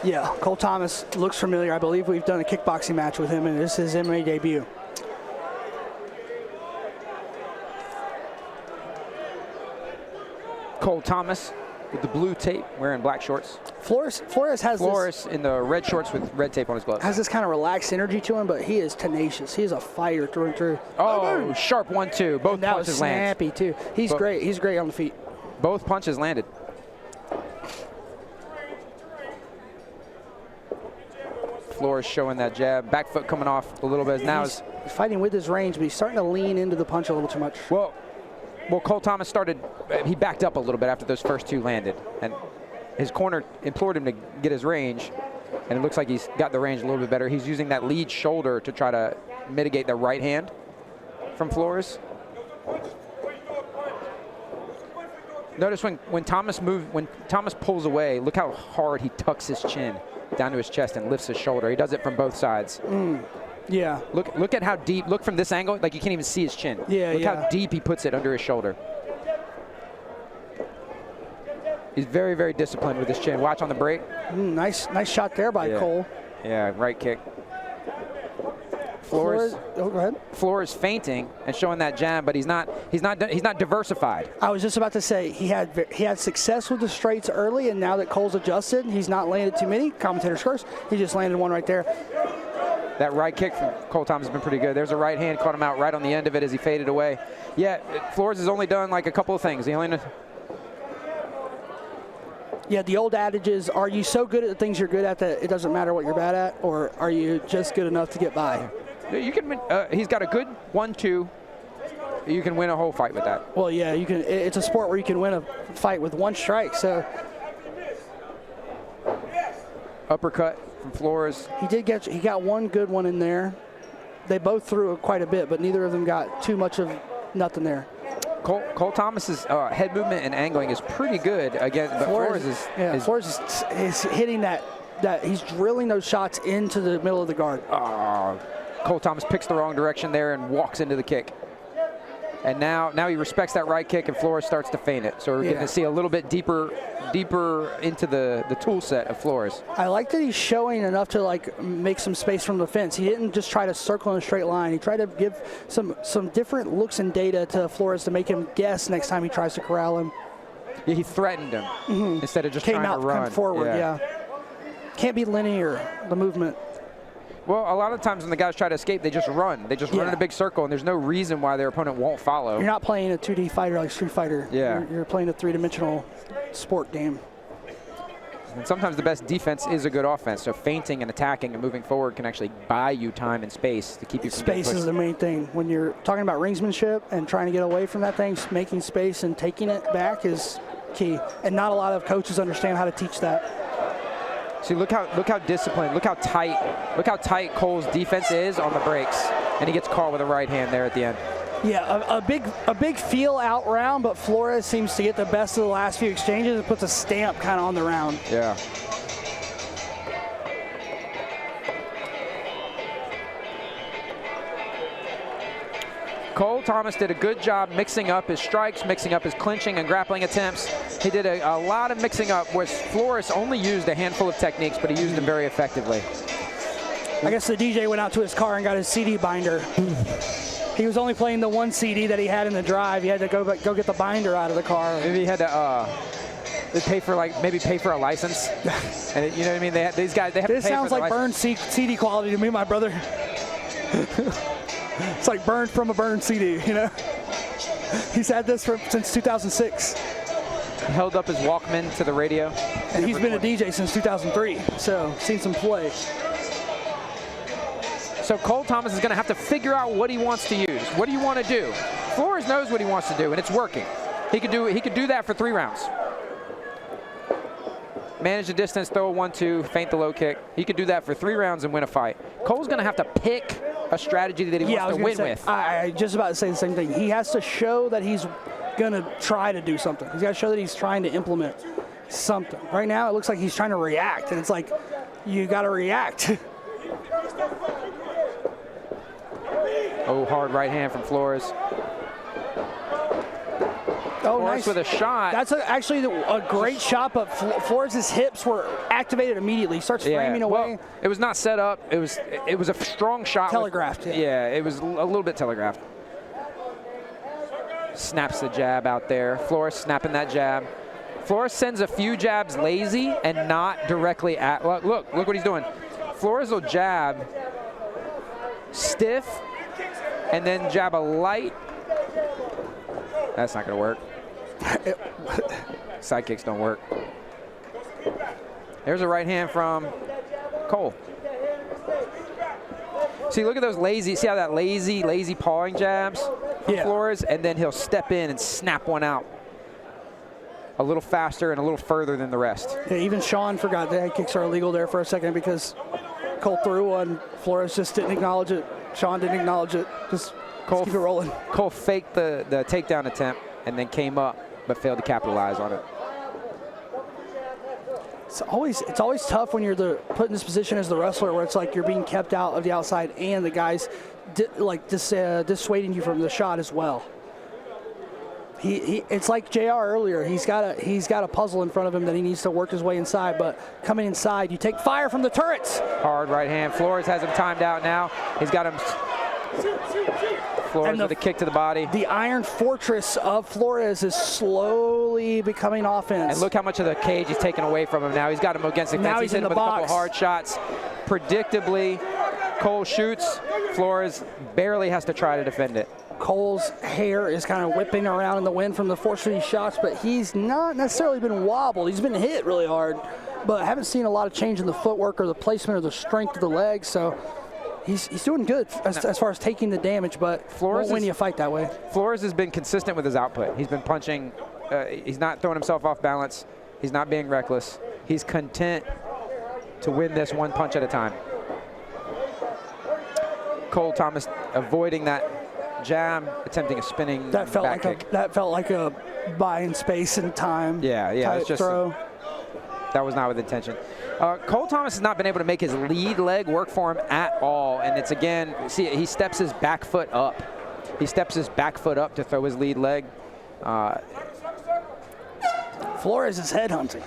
Yeah, Cole Thomas looks familiar. I believe we've done a kickboxing match with him, and this is his MMA debut. Cole Thomas with the blue tape, wearing black shorts. Flores has Flores in the red shorts with red tape on his gloves. Has this kind of relaxed energy to him, but he is tenacious. He is a fighter through and through. Oh, sharp 1-2. Both that punches was landed. snappy too. He's great. He's great on the feet. Both punches landed. Flores showing that jab. Back foot coming off a little bit. Now he's fighting with his range, but he's starting to lean into the punch a little too much. Well, Cole Thomas he backed up a little bit after those first two landed. And his corner implored him to get his range. And it looks like he's got the range a little bit better. He's using that lead shoulder to try to mitigate the right hand from Flores. Notice when Thomas pulls away, look how hard he tucks his chin down to his chest and lifts his shoulder. He does it from both sides. Yeah. Look at how deep. Look from this angle, like you can't even see his chin. Yeah, Look how deep he puts it under his shoulder. He's very, very disciplined with his chin. Watch on the break. Nice shot there by Cole. Yeah, right kick. Flores. Oh, go ahead. Flores feinting and showing that jab, but he's not diversified. I was just about to say he had success with the straights early, and now that Cole's adjusted, he's not landed too many. Commentator's curse. He just landed one right there. That right kick from Cole Thomas has been pretty good. There's a right hand, caught him out right on the end of it as he faded away. Yeah, Flores has only done like a couple of things. Yeah, the old adage is, are you so good at the things you're good at that it doesn't matter what you're bad at, or are you just good enough to get by? You can win. He's got a good 1-2. You can win a whole fight with that. Well, yeah, you can. It's a sport where you can win a fight with one strike. So uppercut from Flores. He got one good one in there. They both threw quite a bit, but neither of them got too much of nothing there. Cole Thomas's head movement and angling is pretty good again, but Flores is hitting that. He's drilling those shots into the middle of the guard. Cole Thomas picks the wrong direction there and walks into the kick. And now he respects that right kick, and Flores starts to feint it. So we're getting to see a little bit deeper into the tool set of Flores. I like that he's showing enough to like make some space from the fence. He didn't just try to circle in a straight line. He tried to give some different looks and data to Flores to make him guess next time he tries to corral him. Yeah, he threatened him instead of just trying to run. Came forward, yeah. Can't be linear, the movement. Well, a lot of times when the guys try to escape, they just run. They just run in a big circle, and there's no reason why their opponent won't follow. You're not playing a 2D fighter like Street Fighter. Yeah. You're playing a three-dimensional sport game. And sometimes the best defense is a good offense. So feinting and attacking and moving forward can actually buy you time and space to keep you from Space is the main thing. When you're talking about ringsmanship and trying to get away from that thing, making space and taking it back is key. And not a lot of coaches understand how to teach that. See, look how disciplined, look how tight Cole's defense is on the breaks, and he gets caught with a right hand there at the end. Yeah, a big feel out round, but Flores seems to get the best of the last few exchanges and puts a stamp kind of on the round. Yeah. Cole Thomas did a good job mixing up his strikes, mixing up his clinching and grappling attempts. He did a lot of mixing up, whereas Flores only used a handful of techniques, but he used them very effectively. I guess the DJ went out to his car and got his CD binder. He was only playing the one CD that he had in the drive. He had to go get the binder out of the car. Maybe he had to pay for a license. And you know what I mean? These guys have to pay for the license. This sounds like burned CD quality to me, my brother. It's like burned from a burned CD, you know? He's had this since 2006. He held up his Walkman to the radio. And he's been a DJ since 2003, so seen some play. So Cole Thomas is going to have to figure out what he wants to use. What do you want to do? Flores knows what he wants to do, and it's working. He could do that for 3 rounds. Manage the distance, throw a 1-2, feint the low kick. He could do that for 3 rounds and win a fight. Cole's going to have to pick a strategy that he wants to win with. I just about to say the same thing. He has to show that he's going to try to do something. He's got to show that he's trying to implement something. Right now, it looks like he's trying to react, and it's like, you got to react. Oh, hard right hand from Flores. Oh, Flores nice. with a shot. That's actually a great shot, but Flores' hips were activated immediately. He starts framing away. Well, it was not set up. It was a strong shot. Telegraphed. Yeah, it was a little bit telegraphed. Snaps the jab out there. Flores snapping that jab. Flores sends a few jabs lazy and not directly at. Look what he's doing. Flores will jab stiff and then jab a light. That's not going to work. Side kicks don't work. There's a right hand from Kole. See, look at those lazy. See how that lazy pawing jabs from Flores, and then he'll step in and snap one out a little faster and a little further than the rest. Yeah, even Sean forgot that head kicks are illegal there for a second because Kole threw one. Flores just didn't acknowledge it. Sean didn't acknowledge it. Just keep it rolling. Kole faked the takedown attempt and then came up, but failed to capitalize on it. It's always tough when you're put in this position as the wrestler, where it's like you're being kept out of the outside and the guy's dissuading you from the shot as well. It's like JR earlier. He's got a puzzle in front of him that he needs to work his way inside. But coming inside, you take fire from the turrets. Hard right hand. Flores has him timed out now. He's got him. Flores with a kick to the body. The iron fortress of Flores is slowly becoming offense. And look how much of the cage he's taken away from him now. He's got him against the fence. Now he's in hit him the with box. a couple hard shots. Predictably, Kole shoots. Flores barely has to try to defend it. Cole's hair is kind of whipping around in the wind from the force of these shots, but he's not necessarily been wobbled. He's been hit really hard, but I haven't seen a lot of change in the footwork or the placement or the strength of the legs, so he's doing good as far as taking the damage, but Flores won't win you a fight that way. Flores has been consistent with his output. He's been punching. He's not throwing himself off balance. He's not being reckless. He's content to win this one punch at a time. Kole Thomas avoiding that jab, attempting a spinning back kick. That felt like a buying space and time. Yeah, it's just throw. That was not with intention. Kole Thomas has not been able to make his lead leg work for him at all, and it's again, see, he steps his back foot up. He steps his back foot up to throw his lead leg. Flores is headhunting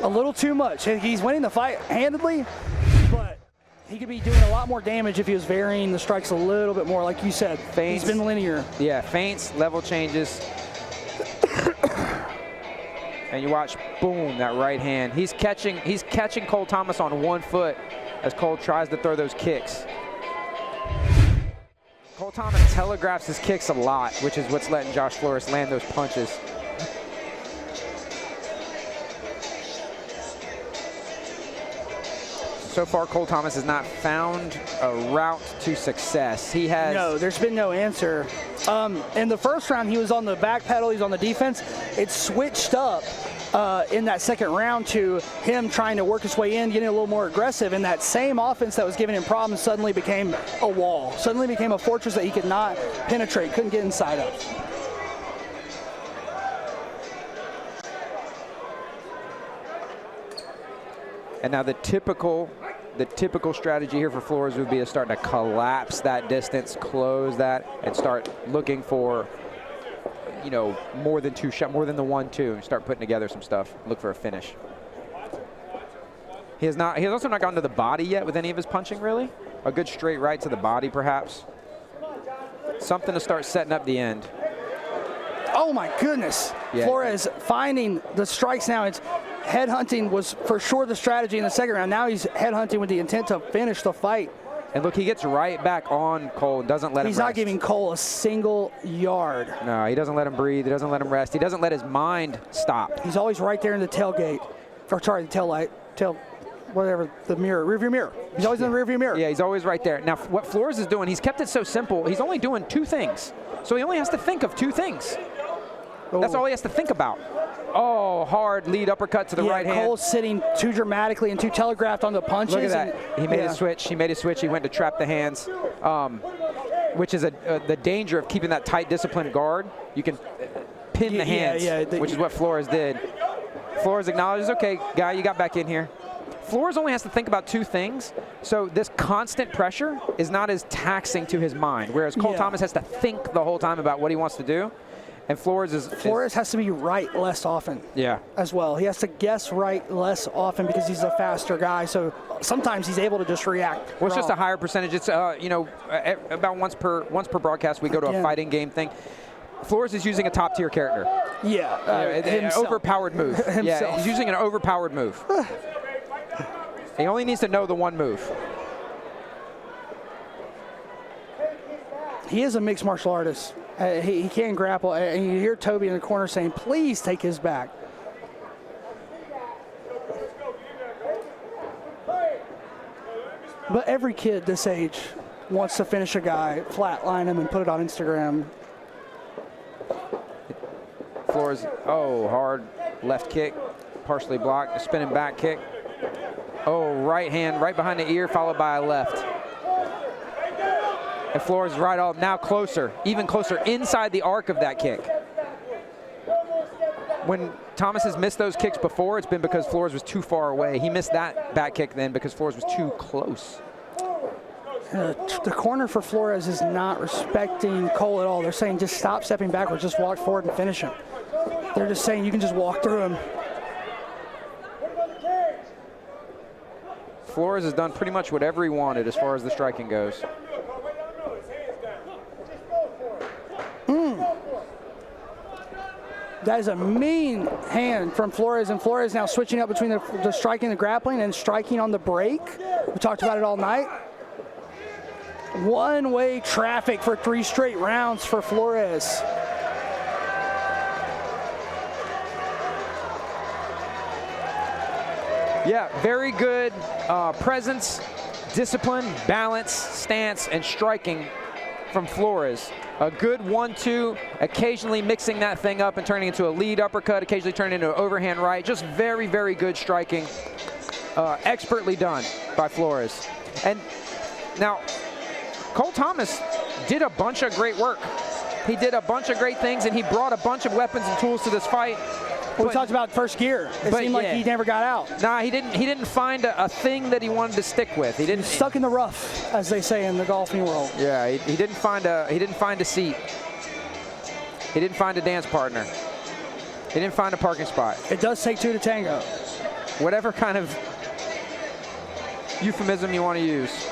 a little too much. He's winning the fight handedly, but he could be doing a lot more damage if he was varying the strikes a little bit more. Like you said, feints, he's been linear. Yeah, feints, level changes. And you watch, boom, that right hand. He's catching Kole Thomas on one foot as Kole tries to throw those kicks. Kole Thomas telegraphs his kicks a lot, which is what's letting Josh Flores land those punches. So far, Kole Thomas has not found a route to success. He has. No, there's been no answer. In the first round, he was on the back pedal. He's on the defense. It switched up in that second round to him trying to work his way in, getting a little more aggressive. And that same offense that was giving him problems suddenly became a wall. Suddenly became a fortress that he could not penetrate, couldn't get inside of. And now the typical strategy here for Flores would be to start to collapse that distance, close that, and start looking for, more than two shots, more than the 1-2, and start putting together some stuff. Look for a finish. He has also not gotten to the body yet with any of his punching, really. A good straight right to the body, perhaps. Something to start setting up the end. Oh my goodness. Yeah. Flores finding the strikes now. It's headhunting was for sure the strategy in the second round. Now he's headhunting with the intent to finish the fight. And look, he gets right back on Kole and doesn't let him rest. He's not giving Kole a single yard. No, he doesn't let him breathe. He doesn't let him rest. He doesn't let his mind stop. He's always right there in the tailgate. Or sorry, the tail light. Whatever, the mirror, rearview mirror. He's always in the rearview mirror. Yeah, he's always right there. Now, what Flores is doing, he's kept it so simple. He's only doing two things. So he only has to think of two things. Oh. That's all he has to think about. Oh, hard lead uppercut to the right hand. Cole's sitting too dramatically and too telegraphed on the punches. Look at that. He made a switch. He made a switch. He went to trap the hands, which is the danger of keeping that tight, disciplined guard. You can pin the hands, which is what Flores did. Flores acknowledges, okay, guy, you got back in here. Flores only has to think about two things, so this constant pressure is not as taxing to his mind, whereas Kole Thomas has to think the whole time about what he wants to do. And Flores has to be right less often. Yeah. As well. He has to guess right less often because he's a faster guy. So sometimes he's able to just react. Well, it's just a higher percentage. It's about once per broadcast we go to a fighting game thing. Flores is using a top tier character. Yeah. An overpowered move. Yeah, he's using an overpowered move. He only needs to know the one move. He is a mixed martial artist. He can grapple, and you hear Toby in the corner saying, please take his back. But every kid this age wants to finish a guy, flatline him, and put it on Instagram. Flores, hard left kick, partially blocked, a spinning back kick. Right hand, right behind the ear, followed by a left. And Flores right off, now closer, even closer inside the arc of that kick. When Thomas has missed those kicks before, it's been because Flores was too far away. He missed that back kick then because Flores was too close. The corner for Flores is not respecting Kole at all. They're saying just stop stepping backwards, just walk forward and finish him. They're just saying you can just walk through him. Flores has done pretty much whatever he wanted as far as the striking goes. That is a mean hand from Flores, and Flores now switching up between the striking, the grappling, and striking on the break. We talked about it all night. One-way traffic for 3 straight rounds for Flores. Yeah, very good presence, discipline, balance, stance, and striking from Flores. A good 1-2, occasionally mixing that thing up and turning into a lead uppercut, occasionally turning into an overhand right. Just very, very good striking. Expertly done by Flores. And now, Kole Thomas did a bunch of great work. He did a bunch of great things, and he brought a bunch of weapons and tools to this fight. We talked about first gear. It seemed like he never got out. Nah, he didn't find a thing that he wanted to stick with. He didn't stuck in the rough, as they say in the golfing world. Yeah, he didn't find a seat. He didn't find a dance partner. He didn't find a parking spot. It does take 2 to tango. Whatever kind of euphemism you want to use.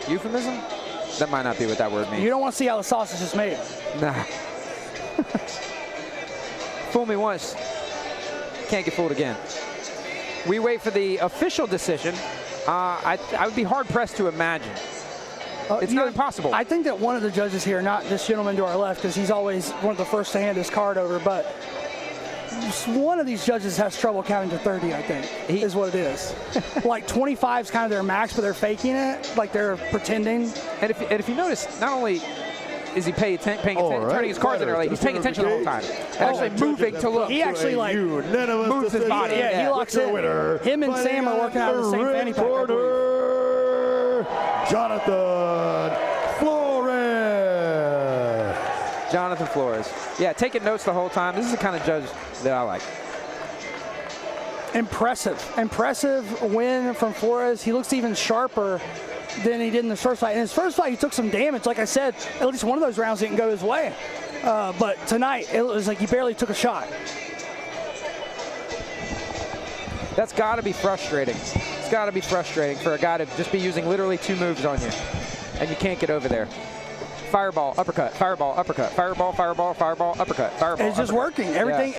Euphemism? That might not be what that word means. You don't want to see how the sausage is made. Nah. Fool me once, can't get fooled again. We wait for the official decision. I would be hard-pressed to imagine. It's not impossible. I think that one of the judges here, not this gentleman to our left, because he's always one of the first to hand his card over, but one of these judges has trouble counting to 30, I think, is what it is. Like 25 is kind of their max, but they're faking it, like they're pretending. And if you notice, not only is he paying attention, turning his cards in early, he's paying attention the whole time. Actually moving to look. He actually moves his body. Yeah, he locks in. Him and Sam are working out of the same fanny pack. Jonathan Flores. Jonathan Flores. Yeah, taking notes the whole time. This is the kind of judge that I like. Impressive win from Flores. He looks even sharper than he did in the first fight. In his first fight, he took some damage. Like I said, at least one of those rounds didn't go his way. But tonight, it was like he barely took a shot. That's got to be frustrating. It's got to be frustrating for a guy to just be using literally 2 moves on you, and you can't get over there. Fireball, uppercut, fireball, uppercut, fireball, fireball, fireball, uppercut, fireball. It's just working. Everything.